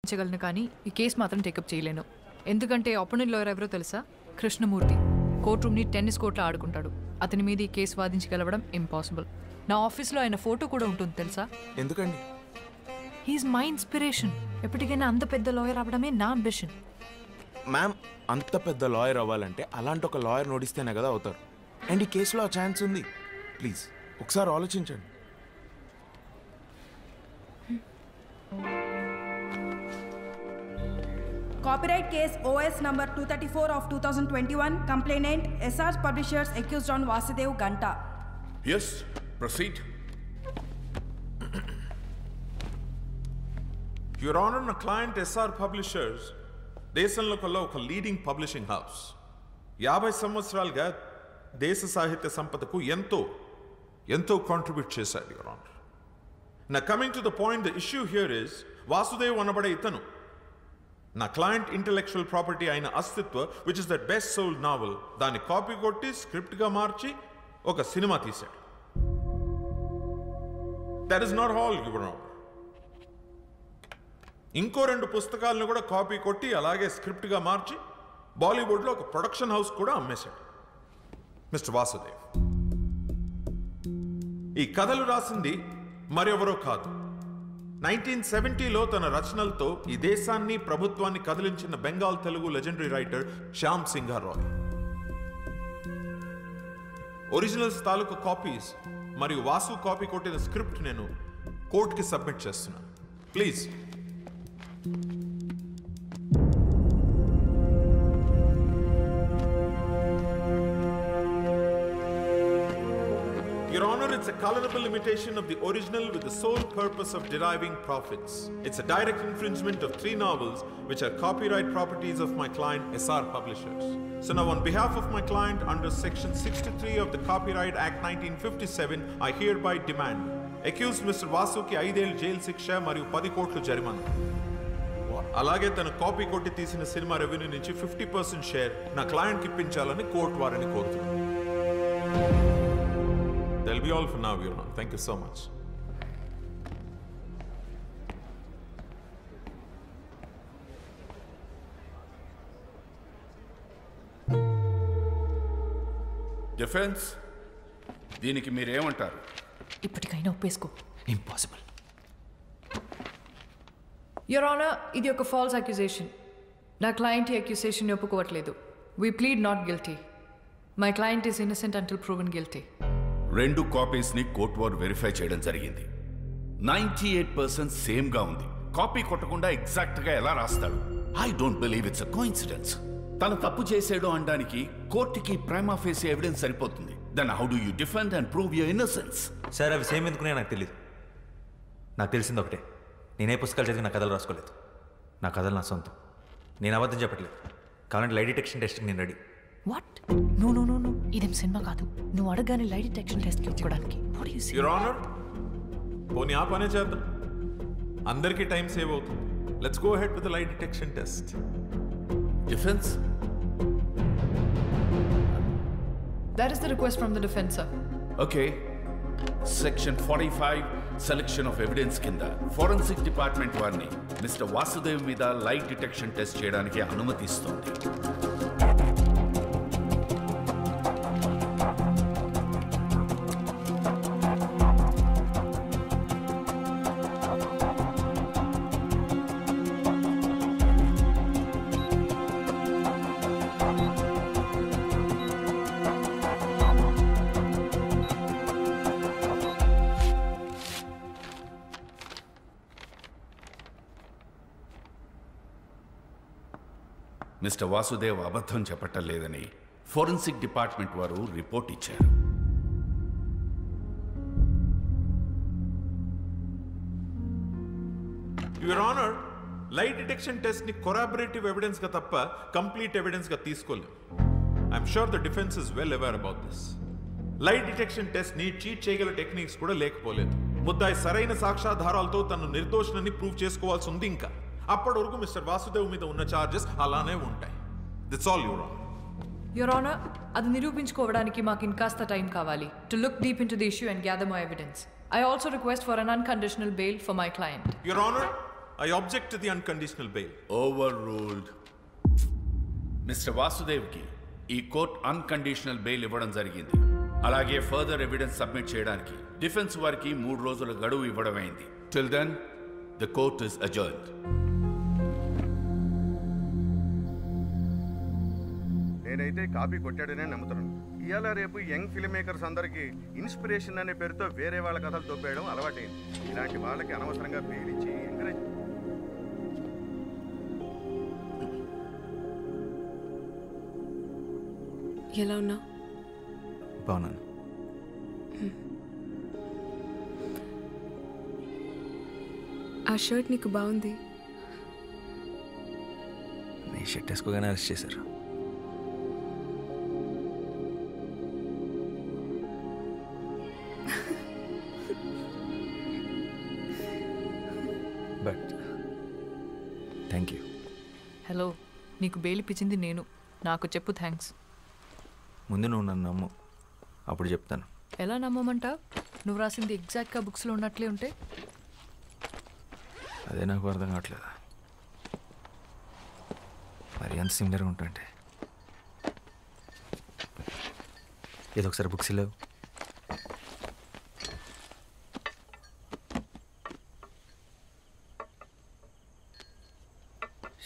చేయగలను కానీ ఈ కేసు మాత్రం టేకప్ చేయలేను. ఎందుకంటే అపోనెంట్ లాయర్ ఎవరో తెలుసా? కృష్ణమూర్తి. కోర్ట్ రూమ్ని టెన్నిస్ కోర్ట్లో ఆడుకుంటాడు. అతని మీద ఈ కేసు వాదించగలవడం ఇంపాసిబుల్. నా ఆఫీస్లో ఆయన ఫోటో కూడా ఉంటుంది తెలుసా? ఎందుకండి? He is my inspiration. ఎప్పటికైనా అంత పెద్ద లాయర్ అవ్వడమే నా అంబిషన్. మ్యామ్, అంత పెద్ద లాయర్ అవ్వాలంటే అలాంటి ఒక లాయర్ నోడిస్తేనే కదా అవుతారు. అండ్ ఈ కేసులో ఆ ఛాన్స్ ఉంది. ప్లీజ్ ఒకసారి ఆలోచించండి. Copyright case OS number 234 of 2021. Complainant SR Publishers accused on Vasudev Ganta. Yes, proceed. Your Honor, na client SR Publishers దేశంలో కల్లా ఒక లీడింగ్ పబ్లిషింగ్ హౌస్. 50 సంవత్సరాలుగా దేశ సాహిత్య సంపదకు ఎంతో కాంట్రిబ్యూట్ చేశాడు. యువర్ ఆనర్, నా coming to the point, the issue here is Vasudev అనబడే ఇతను నా క్లయింట్ ఇంటెలెక్చువల్ ప్రాపర్టీ అయిన Astitva, which is the best sold novel, దాన్ని కాపీ కొట్టి స్క్రిప్ట్గా మార్చి ఒక సినిమా తీశాడు. That is not all your honour. ఇంకో 2 పుస్తకాలను కూడా కాపీ కొట్టి అలాగే స్క్రిప్ట్గా మార్చి బాలీవుడ్లో ఒక ప్రొడక్షన్ హౌస్ కూడా అమ్మేశాడు మిస్టర్ వాసుదేవ్. ఈ కథలు రాసింది మరెవరో కాదు, 1970లో తన రచనలతో ఈ దేశాన్ని ప్రభుత్వాన్ని కదిలించిన Bengal Telugu legendary writer Shyam Singharoy. Originals తాలూకు కాపీస్ మరియు వాసు కాపీ కొట్టిన స్క్రిప్ట్ నేను కోర్టుకి సబ్మిట్ చేస్తున్నాను. Please. Your Honor, it's a colorable imitation of the original with the sole purpose of deriving profits. It's a direct infringement of 3 novels which are copyright properties of my client SR Publishers. So now on behalf of my client under section 63 of the Copyright Act 1957, I hereby demand accused Mr. Vasuki 5 ఏళ్ల jail శిక్ష మరియు 10 కోట్ల జరిమానా. అలాగే తన copy కొట్టి తీసిన cinema revenue నుంచి 50% షేర్ నా క్లయింట్కి ఇప్పించాలని కోర్టు వారిని కోరుతున్నాను. That'll be all for now, Your Honor. Thank you so much. Defence దీనికి మీరేమంటారు? ఇప్పటికైనా ఒప్పేసుకో. ఇంపాసిబుల్. యువర్ ఆనర్, ఇది ఒక ఫాల్స్ అక్యూజేషన్. నా క్లయింట్ ఈ అక్యూజేషన్ ఒప్పుకోవట్లేదు. We plead not guilty. My client is innocent until proven guilty. 2 కాపీస్ని కోర్టు వారు వెరిఫై చేయడం జరిగింది. 98% సేమ్గా ఉంది. కాపీ కొట్టకుండా ఎగ్జాక్ట్గా ఎలా రాస్తాడు? I don't believe it's a coincidence. తను తప్పు చేసాడు అనడానికి కోర్టుకి ప్రైమా ఫేసి ఎవిడెన్స్ సరిపోతుంది. Then how do you defend and prove your innocence? Sir, అవి సేమ్ ఎందుకునే నాకు తెలియదు. నాకు తెలిసింది ఒకటే, నేనే పుస్తకాలు చదివి నా కథలు రాసుకోలేదు. నా కథలు నా సొంతం. నేను అబద్ధం చెప్పట్లేదు. కావాలంటే లై డిటెక్షన్ టెస్ట్కి నేను ready. What? No no no no, ఇదేం సినిమా కాదు. నువ్వు అడగానే లై డిటెక్షన్ టెస్ట్కి ఇచ్చుకోవడానికి. యువర్ ఆనర్, పోనీ ఆ పనే చేద్దాం, అందరికీ టైం సేవ్ అవుతుంది. Let's go ahead with the లై detection test. Defence? That is the request from the defense, sir. Okay. Section 45 selection of evidence కింద ఫోరెన్సిక్ డిపార్ట్మెంట్ వారిని మిస్టర్ వాసుదేవ్ మీద లై డిటెక్షన్ టెస్ట్ చేయడానికి అనుమతిస్తుంది. మిస్టర్ వాసుదేవ్ అబద్ధం చెప్పటం లేదని ఫోరెన్సిక్ డిపార్ట్మెంట్ వారు రిపోర్ట్ ఇచ్చారు. యువర్ ఆనర్, లై డిటెక్షన్ టెస్ట్ ని కొరాబరేటివ్ ఎవిడెన్స్ గా తప్ప కంప్లీట్ ఎవిడెన్స్ గా తీసుకోలేము. I'm sure the defence is well aware about this. లై డిటెక్షన్ టెస్ట్ ని చీట్ చేయగల టెక్నిక్స్ కూడా లేకపోలేదు. ముద్దాయి సరైన సాక్ష్యాధారాలతో తను నిర్దోషులని ప్రూవ్ చేసుకోవాల్సి ఉంది. ఇంకా అప్పటి వరకు మిస్టర్ వాసుదేవ్ మీద ఉన్న చార్జెస్ అలానే ఉంటాయి. That's all your honour. Your honour, అది నిరూపించుకోవడానికి మాకు ఇంకాస్త టైం కావాలి. To look deep in to the issue and gather more evidence. I also request for an unconditional bail for my client. Your Honor, I object to the unconditional bail. Overruled. Mister వాసుదేవ్కి ఈ court unconditional bail ఇవ్వడం జరిగింది. అలాగే further evidence submit చేయడానికి defence వారికి 3 రోజుల గడువు ఇవ్వడమైంది. Till then the court is adjourned. నేనైతే కాపీ కొట్టాడనే నమ్ముతున్నాను. ఇవాళ రేపు యంగ్ ఫిల్మ్ మేకర్స్ అందరికీ ఇన్స్పిరేషన్ అనే పేరుతో వేరే వాళ్ళ కథలు తోపేయడం అలవాటైంది. ఇలాంటి వాళ్ళకి అనవసరంగా పేలించి ఎంకరేజ్. ఎలా ఉన్నా? బాగున్నాను. ఆ షర్ట్ నీకు బాగుంది. నీ షర్ట్ వేసుకోగానే అరెస్ట్ చేశారు. But thank you. హలో, నీకు బెయిల్ ఇప్పించింది నేను. నాకు చెప్పు థ్యాంక్స్. ముందు నువ్వు నన్ను నమ్ము, అప్పుడు చెప్తాను. ఎలా నమ్మమంటా? నువ్వు రాసింది ఎగ్జాక్ట్గా బుక్స్లో ఉన్నట్లే ఉంటే? అదే నాకు అర్థం కావట్లేదు. మరి ఎంత సిమిలర్గా ఉంటుంటే. ఏదో ఒకసారి బుక్స్ లేవు.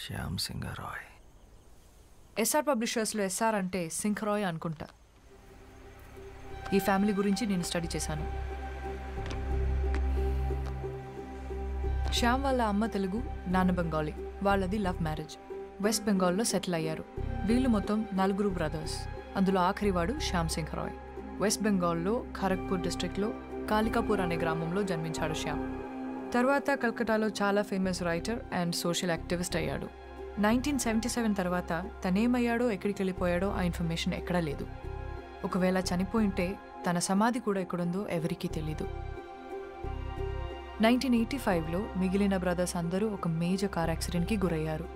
శ్యామ్ సింగ్ రాయ్. ఎస్ఆర్ పబ్లిషర్స్లో ఎస్ఆర్ అంటే సింగ్ రాయ్ అనుకుంటా. ఈ ఫ్యామిలీ గురించి నేను స్టడీ చేశాను. శ్యామ్ వాళ్ళ అమ్మ తెలుగు, నాన్న బెంగాలీ. వాళ్ళది లవ్ మ్యారేజ్. వెస్ట్ బెంగాల్లో సెటిల్ అయ్యారు. వీళ్ళు మొత్తం 4 బ్రదర్స్. అందులో ఆఖరివాడు శ్యామ్ సింగ్ రాయ్. వెస్ట్ బెంగాల్లో ఖరగ్పూర్ డిస్ట్రిక్ట్లో కాలికాపూర్ అనే గ్రామంలో జన్మించాడు శ్యామ్. తర్వాత కల్కటాలో చాలా famous writer and social activist అయ్యాడు. 1977 తర్వాత తనేమయ్యాడో, ఎక్కడికి వెళ్ళిపోయాడో ఆ ఇన్ఫర్మేషన్ ఎక్కడా లేదు. ఒకవేళ చనిపోయింటే తన సమాధి కూడా ఎక్కడుందో ఎవరికీ తెలీదు. 1985లో మిగిలిన బ్రదర్స్ అందరూ ఒక మేజర్ కార్ యాక్సిడెంట్కి గురయ్యారు.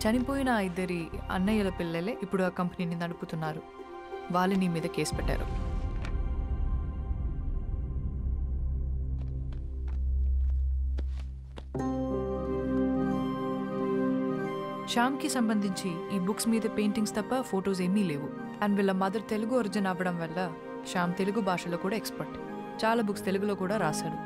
చనిపోయిన 2 అన్నయ్యల పిల్లలే ఇప్పుడు ఆ కంపెనీని నడుపుతున్నారు. వాళ్ళు నీ మీద కేసు పెట్టారు. శ్యామ్కి సంబంధించి ఈ బుక్స్ మీద పెయింటింగ్స్ తప్ప ఫొటోస్ ఏమీ లేవు. అండ్ వీళ్ళ మదర్ తెలుగు ఒరిజిన్ అవ్వడం వల్ల శ్యామ్ తెలుగు భాషలో కూడా ఎక్స్పర్ట్. చాలా బుక్స్ తెలుగులో కూడా రాశాడు.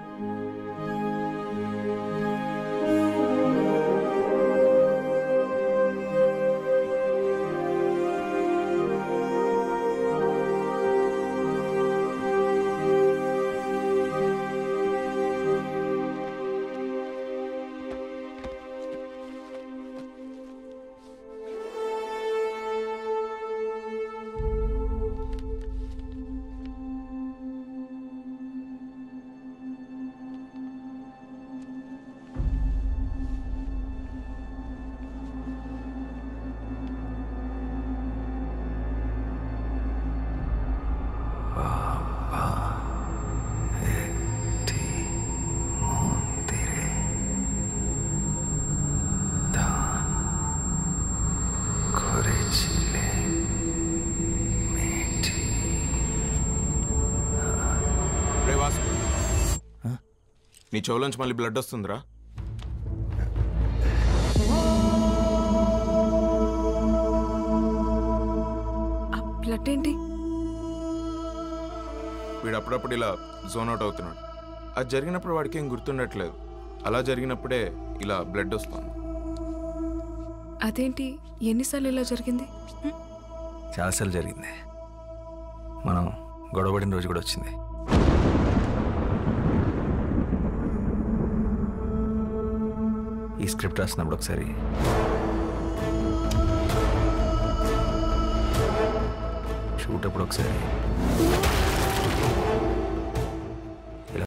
నీ చెవులోంచి మళ్ళీ బ్లడ్ వస్తుందిరా. ఆ బ్లడ్ ఏంటి? వీడు అప్పుడప్పుడు ఇలా జోన్ అవుట్ అవుతున్నాడు. అది జరిగినప్పుడు వాడికి ఏం గుర్తుండట్లేదు. అలా జరిగినప్పుడే ఇలా బ్లడ్ వస్తుంది. అదేంటి? ఎన్నిసార్లు ఇలా జరిగింది? చాలాసార్లు జరిగింది. మనం గొడవపడిన రోజు కూడా వచ్చింది. ఈ స్క్రిప్ట్ రాసినప్పుడు ఒకసారి షూట్ అప్పుడు ఒకసారి